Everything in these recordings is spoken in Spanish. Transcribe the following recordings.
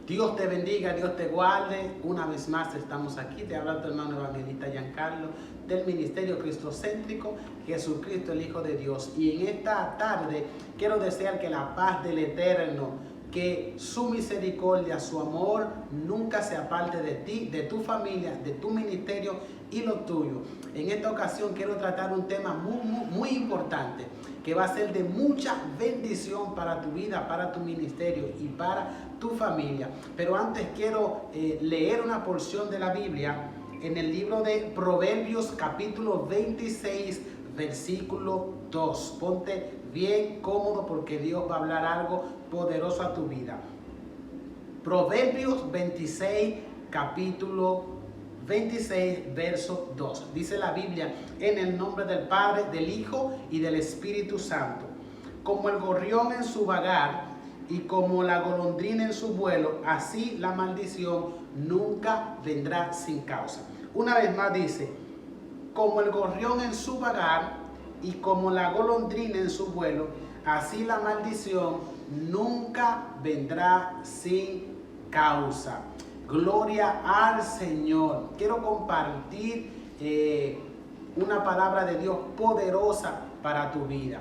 Dios te bendiga, Dios te guarde. Una vez más estamos aquí. Te habla tu hermano evangelista Giancarlo del Ministerio Cristocéntrico, Jesucristo el Hijo de Dios. Y en esta tarde quiero desear que la paz del Eterno, que su misericordia, su amor nunca se aparte de ti, de tu familia, de tu ministerio y lo tuyo. En esta ocasión quiero tratar un tema muy importante, que va a ser de mucha bendición para tu vida, para tu ministerio y para tu familia. Pero antes quiero leer una porción de la Biblia en el libro de Proverbios capítulo 26, versículo 2. Ponte bien cómodo porque Dios va a hablar algo poderoso a tu vida. Proverbios 26, capítulo 26, verso 2. Dice la Biblia: en el nombre del Padre, del Hijo y del Espíritu Santo. Como el gorrión en su vagar y como la golondrina en su vuelo, así la maldición nunca vendrá sin causa. Una vez más dice: como el gorrión en su vagar y como la golondrina en su vuelo, así la maldición nunca vendrá sin causa. Gloria al Señor. Quiero compartir una palabra de Dios poderosa para tu vida.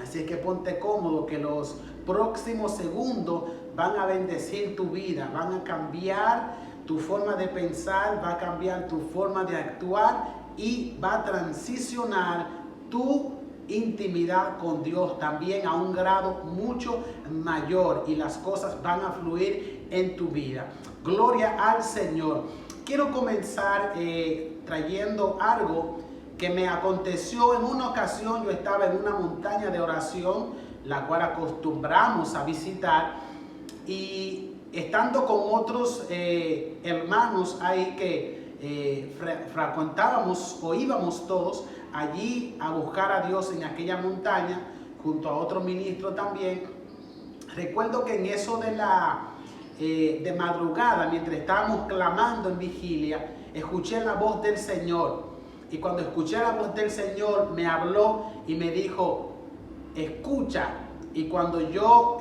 Así que ponte cómodo, que los próximos segundos van a bendecir tu vida, van a cambiar tu forma de pensar, va a cambiar tu forma de actuar y va a transicionar tu intimidad con Dios también a un grado mucho mayor, y las cosas van a fluir en tu vida. Gloria al Señor. Quiero comenzar trayendo algo que me aconteció en una ocasión. Yo estaba en una montaña de oración, la cual acostumbramos a visitar, y estando con otros hermanos ahí que frecuentábamos o íbamos todos allí a buscar a Dios en aquella montaña, junto a otro ministro también. Recuerdo que en eso de madrugada, mientras estábamos clamando en vigilia, escuché la voz del Señor. Y cuando escuché la voz del Señor, me habló y me dijo: escucha. Y cuando yo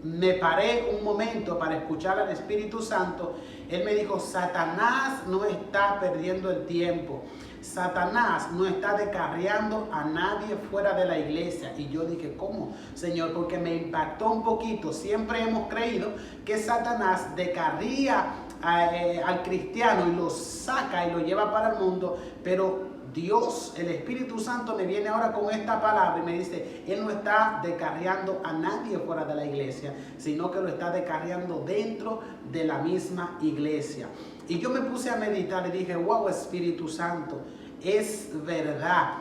me paré un momento para escuchar al Espíritu Santo, Él me dijo: Satanás no está perdiendo el tiempo. Satanás no está descarriando a nadie fuera de la iglesia. Y yo dije: ¿cómo, Señor? Porque me impactó un poquito. Siempre hemos creído que Satanás descarría al cristiano y lo saca y lo lleva para el mundo, pero Dios, el Espíritu Santo, me viene ahora con esta palabra y me dice: Él no está descarriando a nadie fuera de la iglesia, sino que lo está descarriando dentro de la misma iglesia. Y yo me puse a meditar y dije: wow, Espíritu Santo, es verdad.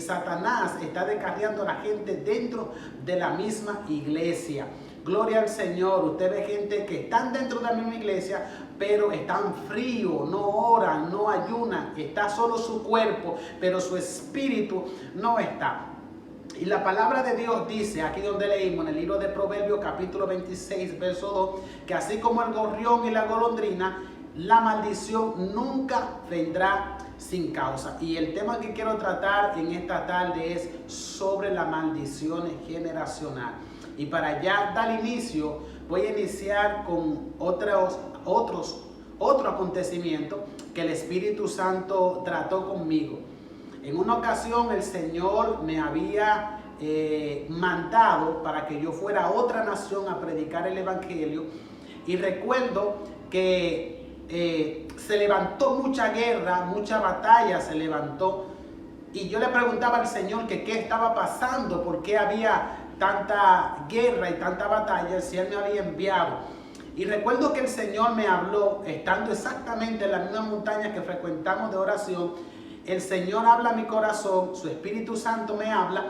Satanás está descarriando a la gente dentro de la misma iglesia. Gloria al Señor. Usted ve gente que están dentro de la misma iglesia, pero están fríos, no oran, no ayunan. Está solo su cuerpo, pero su espíritu no está. Y la palabra de Dios dice, aquí donde leímos en el libro de Proverbios capítulo 26, verso 2, que así como el gorrión y la golondrina, la maldición nunca vendrá sin causa. Y el tema que quiero tratar en esta tarde es sobre la maldición generacional. Y para ya dar inicio, voy a iniciar con otro acontecimiento que el Espíritu Santo trató conmigo. En una ocasión el Señor me había mandado para que yo fuera a otra nación a predicar el Evangelio. Y recuerdo que se levantó mucha guerra, mucha batalla se levantó. Y yo le preguntaba al Señor que qué estaba pasando, por qué había tanta guerra y tanta batalla, si Él me había enviado. Y recuerdo que el Señor me habló, estando exactamente en la misma montaña que frecuentamos de oración. El Señor habla a mi corazón, su Espíritu Santo me habla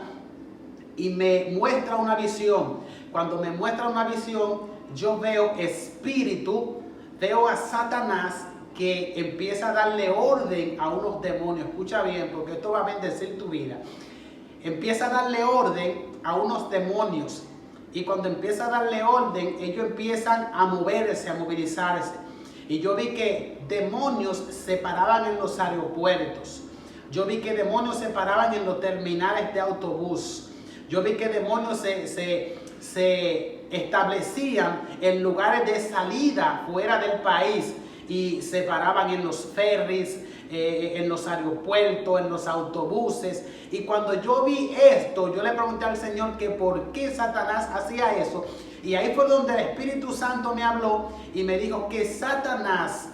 y me muestra una visión. Cuando me muestra una visión, yo veo espíritu, veo a Satanás que empieza a darle orden a unos demonios. Escucha bien, porque esto va a bendecir tu vida. Empieza a darle orden a unos demonios. Y cuando empieza a darle orden, ellos empiezan a moverse, a movilizarse. Y yo vi que demonios se paraban en los aeropuertos. Yo vi que demonios se paraban en los terminales de autobús. Yo vi que demonios se establecían en lugares de salida fuera del país y se paraban en los ferries, en los aeropuertos, en los autobuses. Y cuando yo vi esto, yo le pregunté al Señor que por qué Satanás hacía eso. Y ahí fue donde el Espíritu Santo me habló y me dijo que Satanás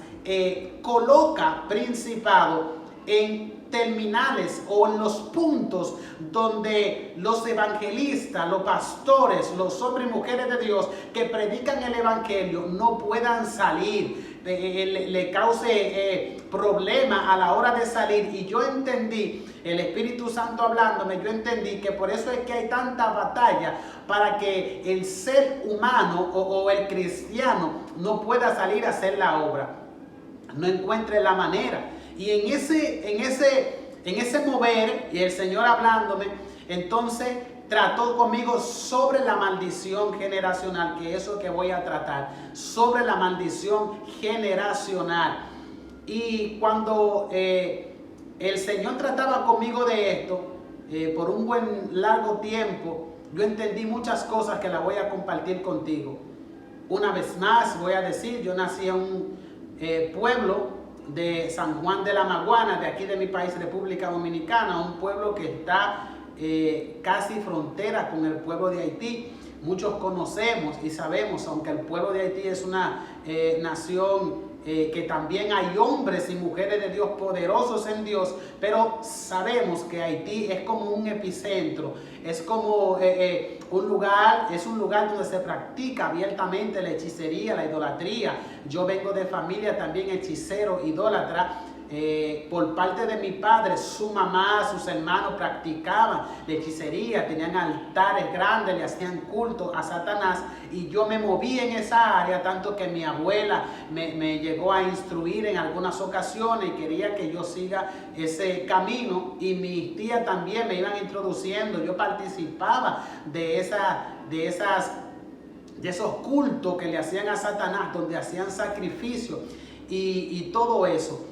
coloca principado en terminales o en los puntos donde los evangelistas, los pastores, los hombres y mujeres de Dios que predican el evangelio no puedan salir, le cause problema a la hora de salir. Y yo entendí, el Espíritu Santo hablándome, yo entendí que por eso es que hay tanta batalla para que el ser humano o el cristiano no pueda salir a hacer la obra, no encuentre la manera. Y en ese mover, y el Señor hablándome, entonces trató conmigo sobre la maldición generacional, que es eso que voy a tratar, sobre la maldición generacional. Y cuando el Señor trataba conmigo de esto, por un buen largo tiempo, yo entendí muchas cosas que las voy a compartir contigo. Una vez más voy a decir, yo nací en un pueblo de San Juan de la Maguana, de aquí de mi país, República Dominicana, un pueblo que está casi frontera con el pueblo de Haití. Muchos conocemos y sabemos, aunque el pueblo de Haití es una nación que también hay hombres y mujeres de Dios poderosos en Dios, pero sabemos que Haití es como un epicentro, es como un lugar donde se practica abiertamente la hechicería, la idolatría. Yo vengo de familia también hechicero, idólatra. Por parte de mi padre, su mamá, sus hermanos practicaban la hechicería, tenían altares grandes, le hacían culto a Satanás, y yo me moví en esa área, tanto que mi abuela me llegó a instruir en algunas ocasiones y quería que yo siga ese camino, y mis tías también me iban introduciendo. Yo participaba de esos cultos que le hacían a Satanás, donde hacían sacrificios y todo eso.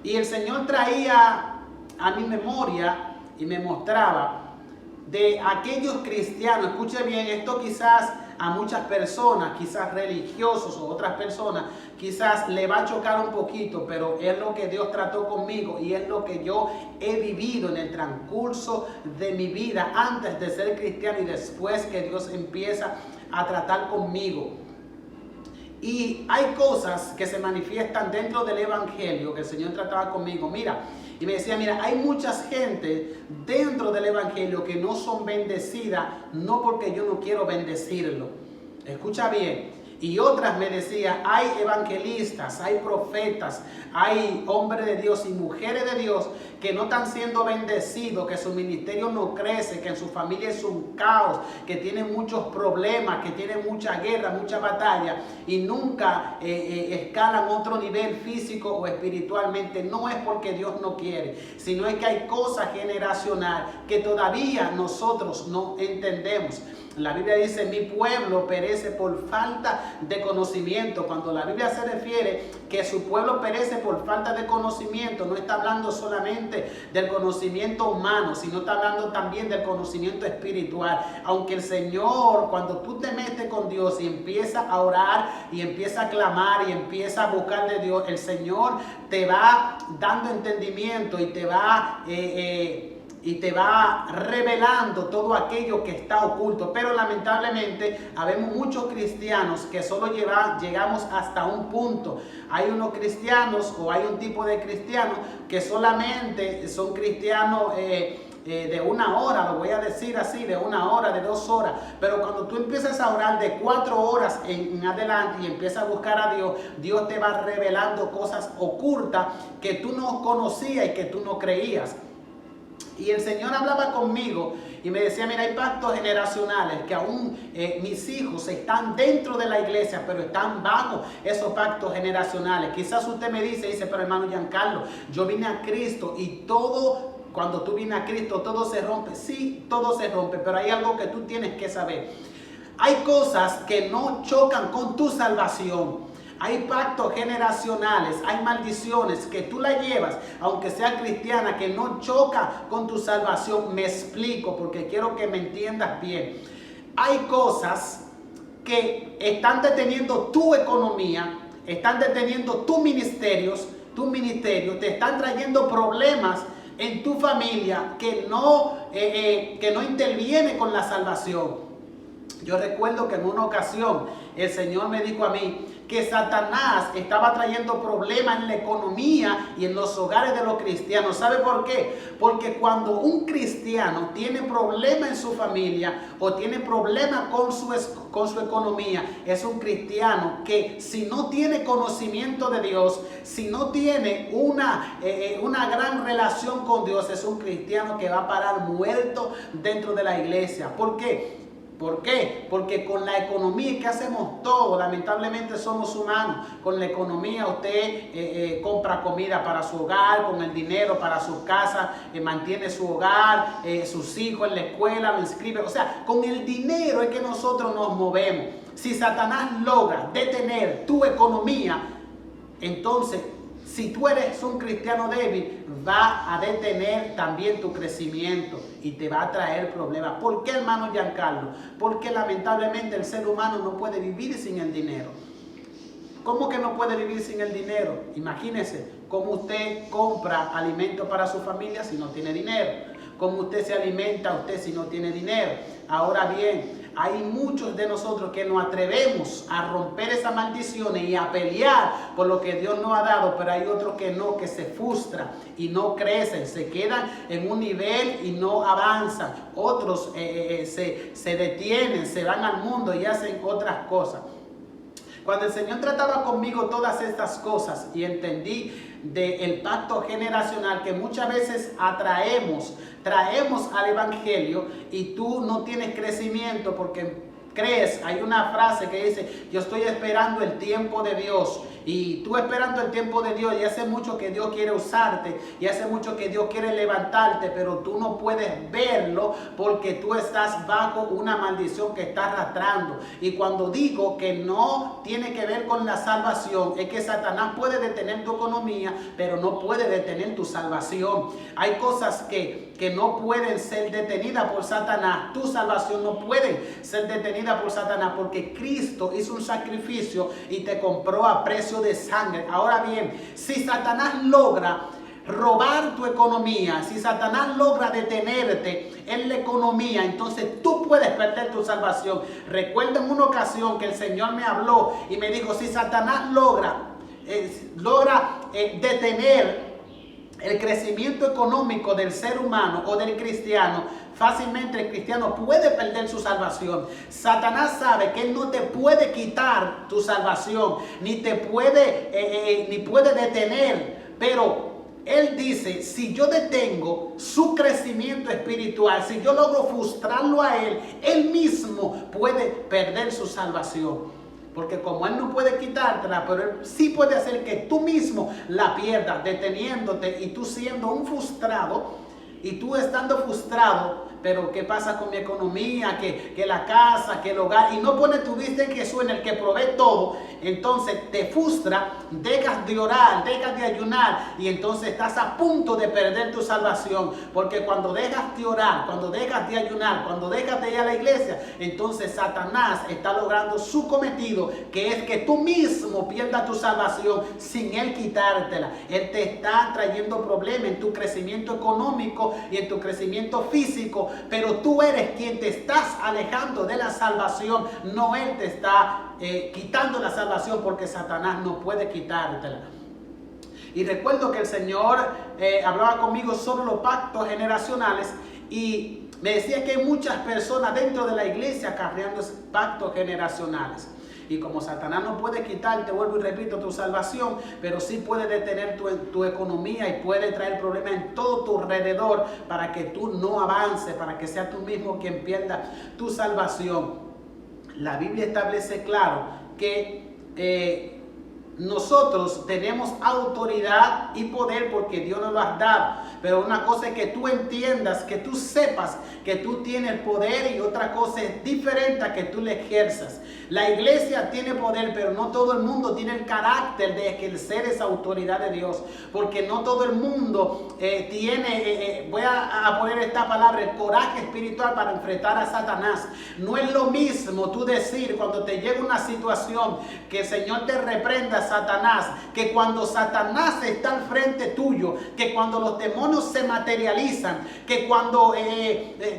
Y el Señor traía a mi memoria y me mostraba de aquellos cristianos. Escuche bien, esto quizás a muchas personas, quizás religiosos o otras personas, quizás le va a chocar un poquito, pero es lo que Dios trató conmigo y es lo que yo he vivido en el transcurso de mi vida, antes de ser cristiano y después que Dios empieza a tratar conmigo. Y hay cosas que se manifiestan dentro del evangelio que el Señor trataba conmigo. Mira, y me decía, mira, hay mucha gente dentro del evangelio que no son bendecidas, no porque yo no quiero bendecirlo. Escucha bien. Y otras me decían, hay evangelistas, hay profetas, hay hombres de Dios y mujeres de Dios que no están siendo bendecidos, que su ministerio no crece, que en su familia es un caos, que tienen muchos problemas, que tienen mucha guerra, mucha batalla y nunca escalan otro nivel físico o espiritualmente. No es porque Dios no quiere, sino es que hay cosas generacionales que todavía nosotros no entendemos. La Biblia dice, mi pueblo perece por falta de conocimiento. Cuando la Biblia se refiere que su pueblo perece por falta de conocimiento, no está hablando solamente del conocimiento humano, sino está hablando también del conocimiento espiritual. Aunque el Señor, cuando tú te metes con Dios y empiezas a orar y empiezas a clamar y empiezas a buscar de Dios, el Señor te va dando entendimiento y te va revelando todo aquello que está oculto. Pero lamentablemente habemos muchos cristianos que solo llegamos hasta un punto. Hay unos cristianos o hay un tipo de cristianos que solamente son cristianos de una hora, lo voy a decir así, de una hora, de 2 horas. Pero cuando tú empiezas a orar de 4 horas en adelante y empiezas a buscar a Dios, Dios te va revelando cosas ocultas que tú no conocías y que tú no creías. Y el Señor hablaba conmigo y me decía, mira, hay pactos generacionales que aún mis hijos están dentro de la iglesia, pero están bajo esos pactos generacionales. Quizás usted me dice, pero hermano Giancarlo, yo vine a Cristo y todo, cuando tú vienes a Cristo, todo se rompe. Sí, todo se rompe, pero hay algo que tú tienes que saber. Hay cosas que no chocan con tu salvación. Hay pactos generacionales, hay maldiciones que tú la llevas, aunque sea cristiana, que no choca con tu salvación. Me explico porque quiero que me entiendas bien. Hay cosas que están deteniendo tu economía, están deteniendo tus ministerios, te están trayendo problemas en tu familia que no interviene con la salvación. Yo recuerdo que en una ocasión el Señor me dijo a mí que Satanás estaba trayendo problemas en la economía y en los hogares de los cristianos. ¿Sabe por qué? Porque cuando un cristiano tiene problemas en su familia o tiene problemas con su economía, es un cristiano que si no tiene conocimiento de Dios, si no tiene una gran relación con Dios, es un cristiano que va a parar muerto dentro de la iglesia. ¿Por qué? ¿Por qué? Porque con la economía que hacemos todo, lamentablemente somos humanos. Con la economía usted compra comida para su hogar, con el dinero para su casa, mantiene su hogar, sus hijos en la escuela, lo inscribe. O sea, con el dinero es que nosotros nos movemos. Si Satanás logra detener tu economía, entonces, si tú eres un cristiano débil, va a detener también tu crecimiento y te va a traer problemas. ¿Por qué, hermano Giancarlo? Porque lamentablemente el ser humano no puede vivir sin el dinero. ¿Cómo que no puede vivir sin el dinero? Imagínese cómo usted compra alimento para su familia si no tiene dinero. Cómo usted se alimenta si no tiene dinero. Ahora bien, hay muchos de nosotros que nos atrevemos a romper esas maldiciones y a pelear por lo que Dios nos ha dado, pero hay otros que no, que se frustran y no crecen, se quedan en un nivel y no avanzan. Otros se detienen, se van al mundo y hacen otras cosas. Cuando el Señor trataba conmigo todas estas cosas y entendí del pacto generacional que muchas veces traemos al evangelio y tú no tienes crecimiento porque crees, hay una frase que dice, yo estoy esperando el tiempo de Dios. Y tú esperando el tiempo de Dios, y hace mucho que Dios quiere usarte, y hace mucho que Dios quiere levantarte, pero tú no puedes verlo porque tú estás bajo una maldición que está arrastrando. Y cuando digo que no tiene que ver con la salvación, es que Satanás puede detener tu economía, pero no puede detener tu salvación. Hay cosas que no pueden ser detenidas por Satanás. Tu salvación no puede ser detenida por Satanás porque Cristo hizo un sacrificio y te compró a precio de sangre. Ahora bien, si Satanás logra robar tu economía, si Satanás logra detenerte en la economía, entonces tú puedes perder tu salvación. Recuerdo en una ocasión que el Señor me habló y me dijo, si Satanás logra detener el crecimiento económico del ser humano o del cristiano, fácilmente el cristiano puede perder su salvación. Satanás sabe que él no te puede quitar tu salvación, ni puede detener, pero él dice, si yo detengo su crecimiento espiritual, si yo logro frustrarlo a él mismo puede perder su salvación. Porque como él no puede quitártela, pero él sí puede hacer que tú mismo la pierdas, deteniéndote y tú siendo un frustrado, y tú estando frustrado, pero ¿qué pasa con mi economía? Que la casa, que el hogar, y no pone tu vista en Jesús, en el que provee todo. Entonces te frustra, dejas de orar, dejas de ayunar, y entonces estás a punto de perder tu salvación. Porque cuando dejas de orar, cuando dejas de ayunar, cuando dejas de ir a la iglesia, entonces Satanás está logrando su cometido, que es que tú mismo pierdas tu salvación sin él quitártela. Él te está trayendo problemas en tu crecimiento económico y en tu crecimiento físico, pero tú eres quien te estás alejando de la salvación, no él te está quitando la salvación, porque Satanás no puede quitártela. Y recuerdo que el Señor hablaba conmigo sobre los pactos generacionales y me decía que hay muchas personas dentro de la iglesia acarreando pactos generacionales. Y como Satanás no puede quitarte, vuelvo y repito, tu salvación, pero sí puede detener tu economía y puede traer problemas en todo tu alrededor para que tú no avances, para que sea tú mismo quien pierda tu salvación. La Biblia establece claro que nosotros tenemos autoridad y poder porque Dios nos lo ha dado. Pero una cosa es que tú entiendas, que tú sepas que tú tienes poder, y otra cosa es diferente a que tú le ejerzas. La iglesia tiene poder, pero no todo el mundo tiene el carácter de ejercer esa autoridad de Dios. Porque no todo el mundo tiene, voy a poner esta palabra, el coraje espiritual para enfrentar a Satanás. No es lo mismo tú decir cuando te llega una situación que el Señor te reprenda, Satanás, que cuando Satanás está al frente tuyo, que cuando los demonios se materializan, que cuando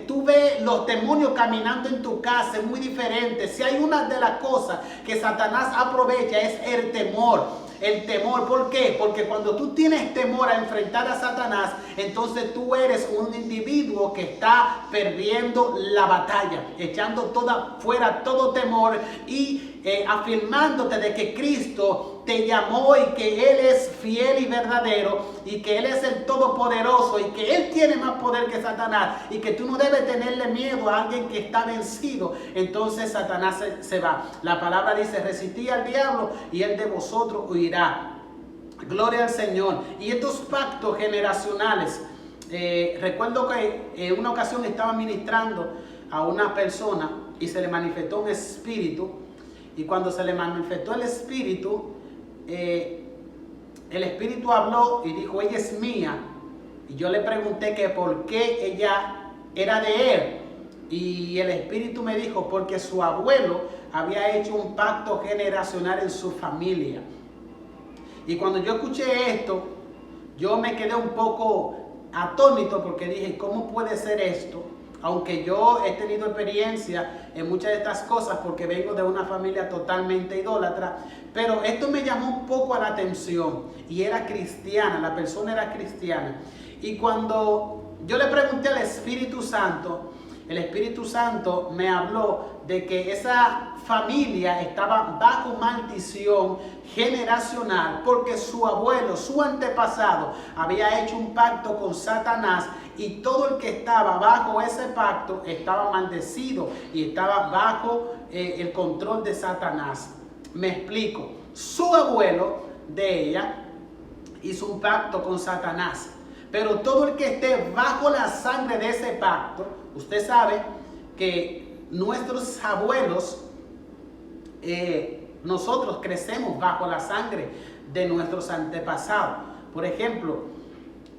tú ves los demonios caminando en tu casa. Es muy diferente. Si hay una de las cosas que Satanás aprovecha es el temor. El temor, ¿por qué? Porque cuando tú tienes temor a enfrentar a Satanás, entonces tú eres un individuo que está perdiendo la batalla, echando fuera todo temor y afirmándote de que Cristo te llamó y que Él es fiel y verdadero y que Él es el todopoderoso y que Él tiene más poder que Satanás y que tú no debes tenerle miedo a alguien que está vencido. Entonces Satanás se va. La palabra dice: resistid al diablo y él de vosotros huirá. Gloria al Señor. Y estos pactos generacionales, recuerdo que en una ocasión estaba ministrando a una persona y se le manifestó un espíritu. Y cuando se le manifestó el espíritu habló y dijo: ella es mía. Y yo le pregunté que por qué ella era de él. Y el espíritu me dijo: porque su abuelo había hecho un pacto generacional en su familia. Y cuando yo escuché esto, yo me quedé un poco atónito porque dije: ¿cómo puede ser esto? Aunque yo he tenido experiencia en muchas de estas cosas porque vengo de una familia totalmente idólatra, pero esto me llamó un poco a la atención y era cristiana, la persona era cristiana. Y cuando yo le pregunté al Espíritu Santo, el Espíritu Santo me habló de que esa familia estaba bajo maldición generacional porque su abuelo, su antepasado, había hecho un pacto con Satanás y todo el que estaba bajo ese pacto estaba maldecido y estaba bajo el control de Satanás. Me explico. Su abuelo de ella hizo un pacto con Satanás, pero todo el que esté bajo la sangre de ese pacto, usted sabe que nuestros abuelos, nosotros crecemos bajo la sangre de nuestros antepasados. Por ejemplo,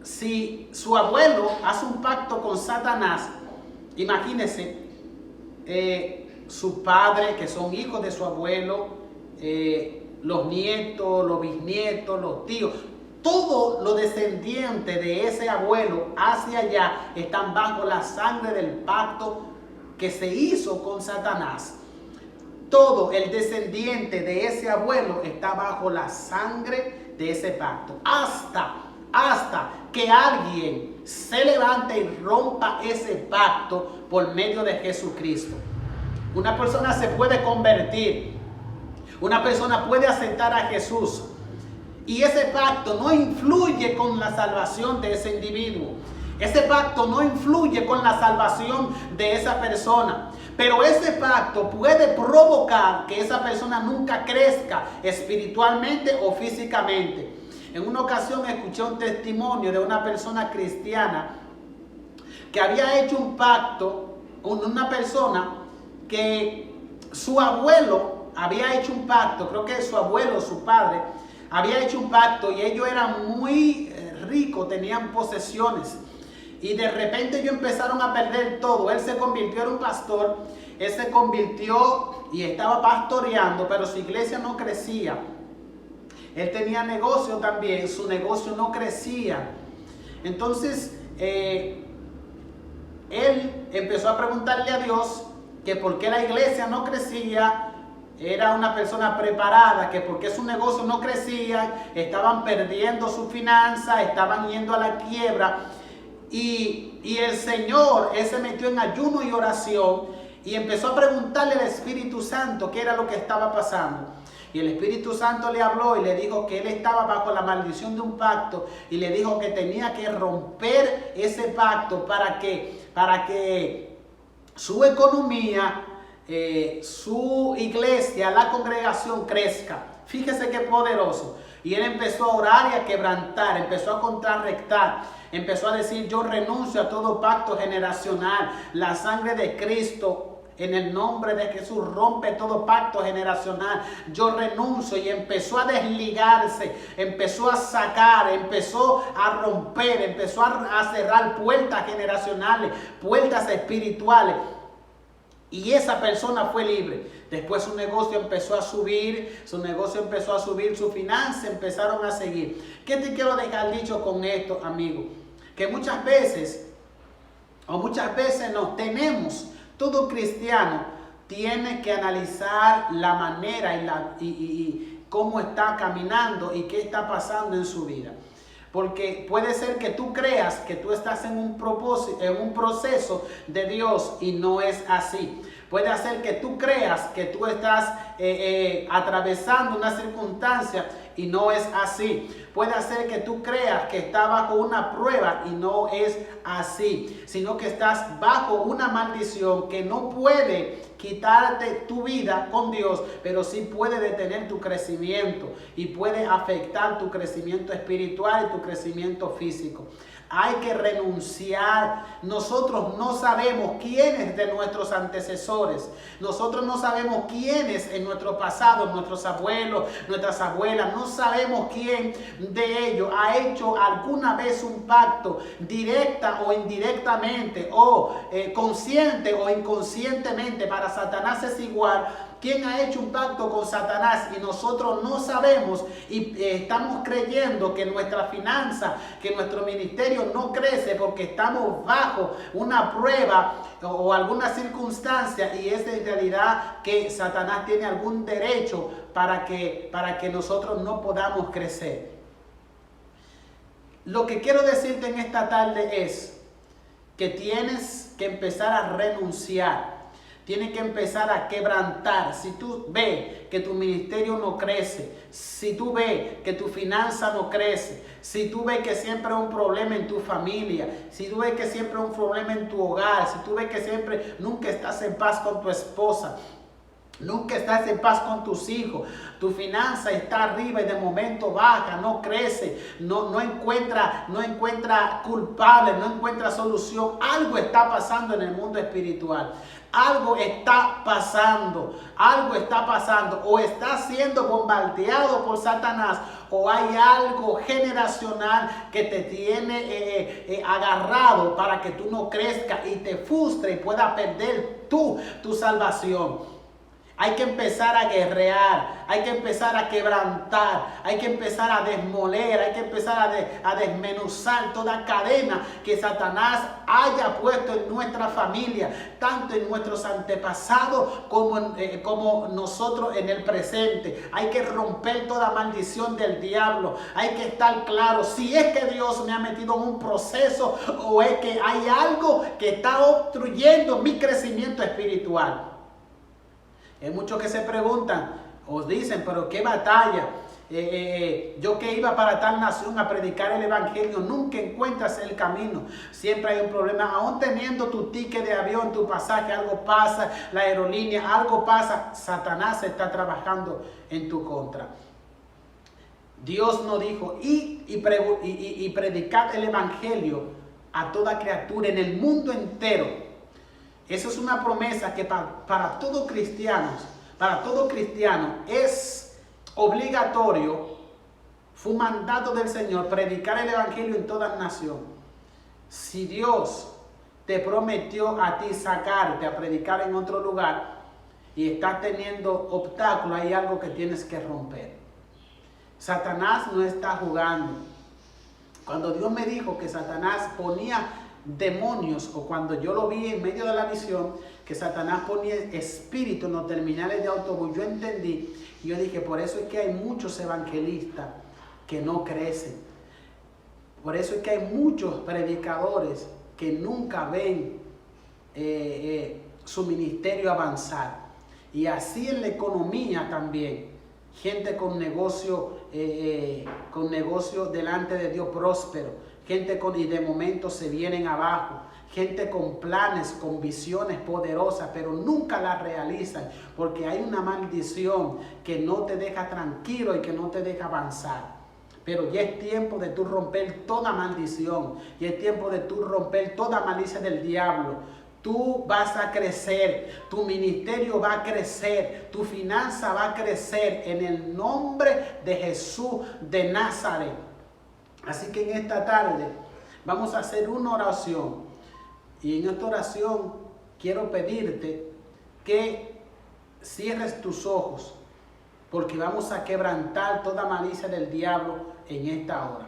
si su abuelo hace un pacto con Satanás, imagínese su padre, que son hijos de su abuelo, los nietos, los bisnietos, los tíos, todos los descendientes de ese abuelo hacia allá están bajo la sangre del pacto que se hizo con Satanás. Todo el descendiente de ese abuelo está bajo la sangre de ese pacto. Hasta que alguien se levante y rompa ese pacto por medio de Jesucristo. Una persona se puede convertir. Una persona puede aceptar a Jesús. Y ese pacto no influye con la salvación de ese individuo. Ese pacto no influye con la salvación de esa persona. Pero ese pacto puede provocar que esa persona nunca crezca espiritualmente o físicamente. En una ocasión escuché un testimonio de una persona cristiana que había hecho un pacto con una persona que su abuelo había hecho un pacto. Creo que su abuelo, su padre, había hecho un pacto y ellos eran muy ricos, tenían posesiones. Y de repente ellos empezaron a perder todo. Él se convirtió en un pastor, él se convirtió y estaba pastoreando, pero su iglesia no crecía. Él tenía negocio también, su negocio no crecía. Entonces, él empezó a preguntarle a Dios que por qué la iglesia no crecía. Era una persona preparada, que porque su negocio no crecía, estaban perdiendo su finanza, estaban yendo a la quiebra. Y el Señor, él se metió en ayuno y oración y empezó a preguntarle al Espíritu Santo qué era lo que estaba pasando. Y el Espíritu Santo le habló y le dijo que él estaba bajo la maldición de un pacto y le dijo que tenía que romper ese pacto para que su economía su iglesia, la congregación crezca. Fíjese qué poderoso. Y él empezó a orar y a quebrantar, empezó a contrarrestar, empezó a decir: yo renuncio a todo pacto generacional. La sangre de Cristo, en el nombre de Jesús, rompe todo pacto generacional. Yo renuncio. Y empezó a desligarse, empezó a sacar, empezó a romper, empezó a cerrar puertas generacionales, puertas espirituales. Y esa persona fue libre. Después su negocio empezó a subir, sus finanzas empezaron a seguir. ¿Qué te quiero dejar dicho con esto, amigo? Que muchas veces no tenemos, todo cristiano tiene que analizar la manera y cómo está caminando y qué está pasando en su vida. Porque puede ser que tú creas que tú estás en un proceso de Dios y no es así. Puede ser que tú creas que tú estás atravesando una circunstancia y no es así. Puede ser que tú creas que estás bajo una prueba y no es así, sino que estás bajo una maldición que no puede quitarte tu vida con Dios, pero sí puede detener tu crecimiento y puede afectar tu crecimiento espiritual y tu crecimiento físico. Hay que renunciar. Nosotros no sabemos quiénes de nuestros antecesores. Nosotros no sabemos quiénes en nuestro pasado, nuestros abuelos, nuestras abuelas. No sabemos quién de ellos ha hecho alguna vez un pacto, directa o indirectamente, o consciente o inconscientemente. Para Satanás es igual. ¿Quién ha hecho un pacto con Satanás? Y nosotros no sabemos y estamos creyendo que nuestra finanza, que nuestro ministerio no crece porque estamos bajo una prueba o alguna circunstancia, y es en realidad que Satanás tiene algún derecho para que nosotros no podamos crecer. Lo que quiero decirte en esta tarde es que tienes que empezar a renunciar. Tienes que empezar a quebrantar. Si tú ves que tu ministerio no crece, si tú ves que tu finanza no crece, si tú ves que siempre hay un problema en tu familia, si tú ves que siempre hay un problema en tu hogar, si tú ves que siempre nunca estás en paz con tu esposa, nunca estás en paz con tus hijos, tu finanza está arriba y de momento baja, no crece, no encuentra culpable, no encuentra solución. Algo está pasando en el mundo espiritual. Algo está pasando, o está siendo bombardeado por Satanás, o hay algo generacional que te tiene agarrado para que tú no crezcas y te frustre y puedas perder tu salvación. Hay que empezar a guerrear, hay que empezar a quebrantar, hay que empezar a desmoler, hay que empezar a desmenuzar toda cadena que Satanás haya puesto en nuestra familia, tanto en nuestros antepasados como nosotros en el presente. Hay que romper toda maldición del diablo. Hay que estar claro si es que Dios me ha metido en un proceso o es que hay algo que está obstruyendo mi crecimiento espiritual. Hay muchos que se preguntan, os dicen, pero qué batalla. Yo que iba para tal nación a predicar el evangelio, nunca encuentras el camino. Siempre hay un problema. Aún teniendo tu ticket de avión, tu pasaje, algo pasa, la aerolínea, algo pasa. Satanás está trabajando en tu contra. Dios nos dijo, y predicad el evangelio a toda criatura en el mundo entero. Eso es una promesa que para todo cristiano es obligatorio. Fue un mandato del Señor predicar el evangelio en toda nación. Si Dios te prometió a ti sacarte a predicar en otro lugar y estás teniendo obstáculos, hay algo que tienes que romper. Satanás no está jugando. Cuando Dios me dijo que Satanás ponía demonios, o cuando yo lo vi en medio de la visión, que Satanás ponía espíritu en los terminales de autobús, yo entendí y yo dije, por eso es que hay muchos evangelistas que no crecen. Por eso es que hay muchos predicadores que nunca ven su ministerio avanzar. Y así en la economía también. Gente con negocio delante de Dios próspero. y de momento se vienen abajo. Gente con planes, con visiones poderosas, pero nunca las realizan porque hay una maldición que no te deja tranquilo y que no te deja avanzar. Pero ya es tiempo de tú romper toda maldición, y es tiempo de tú romper toda malicia del diablo. Tú vas a crecer, tu ministerio va a crecer, tu finanza va a crecer en el nombre de Jesús de Nazaret. Así que en esta tarde vamos a hacer una oración. Y en esta oración quiero pedirte que cierres tus ojos, porque vamos a quebrantar toda malicia del diablo en esta hora.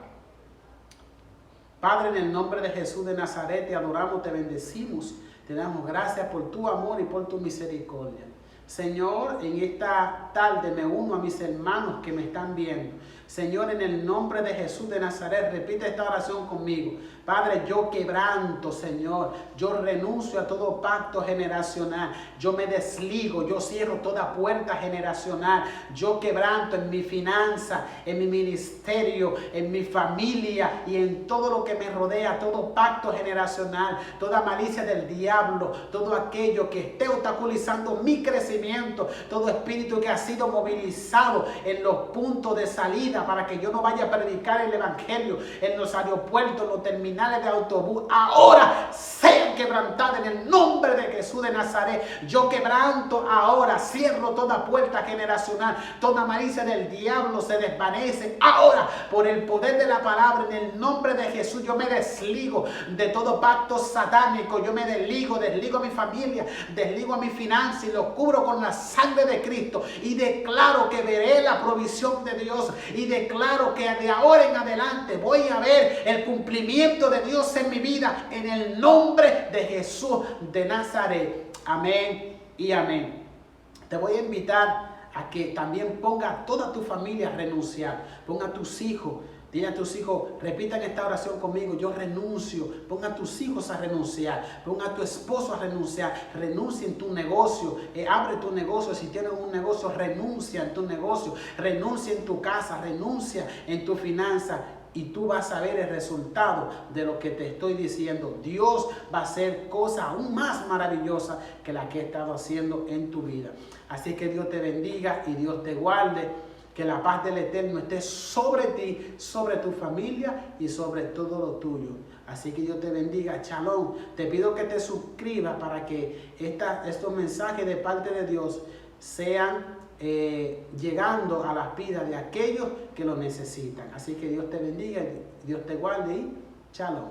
Padre, en el nombre de Jesús de Nazaret, te adoramos, te bendecimos, te damos gracias por tu amor y por tu misericordia. Señor, en esta tarde me uno a mis hermanos que me están viendo. Señor, en el nombre de Jesús de Nazaret, repite esta oración conmigo. Padre, yo quebranto, Señor, yo renuncio a todo pacto generacional, yo me desligo, yo cierro toda puerta generacional, yo quebranto en mi finanza, en mi ministerio, en mi familia y en todo lo que me rodea, todo pacto generacional, toda malicia del diablo, todo aquello que esté obstaculizando mi crecimiento, todo espíritu que ha sido movilizado en los puntos de salida para que yo no vaya a predicar el evangelio en los aeropuertos, en los terminales de autobús, ahora sean quebrantadas en el nombre de Jesús de Nazaret. Yo quebranto ahora, cierro toda puerta generacional, toda malicia del diablo se desvanece ahora por el poder de la palabra. En el nombre de Jesús yo me desligo de todo pacto satánico, yo me desligo a mi familia, desligo a mi finanza y lo cubro con la sangre de Cristo, y declaro que veré la provisión de Dios, y declaro que de ahora en adelante voy a ver el cumplimiento de Dios en mi vida, en el nombre de Jesús de Nazaret. Amén y amén. Te voy a invitar a que también ponga a toda tu familia a renunciar. Ponga a tus hijos. Dile a tus hijos, repitan esta oración conmigo: yo renuncio. Ponga a tus hijos a renunciar. Ponga a tu esposo a renunciar. Renuncia en tu negocio. Abre tu negocio. Si tienes un negocio, renuncia en tu negocio. Renuncia en tu casa. Renuncia en tu finanza. Y tú vas a ver el resultado de lo que te estoy diciendo. Dios va a hacer cosas aún más maravillosas que la que he estado haciendo en tu vida. Así que Dios te bendiga y Dios te guarde. Que la paz del Eterno esté sobre ti, sobre tu familia y sobre todo lo tuyo. Así que Dios te bendiga. Shalom. Te pido que te suscribas para que estos mensajes de parte de Dios sean llegando a las vidas de aquellos que lo necesitan. Así que Dios te bendiga, Dios te guarde y shalom.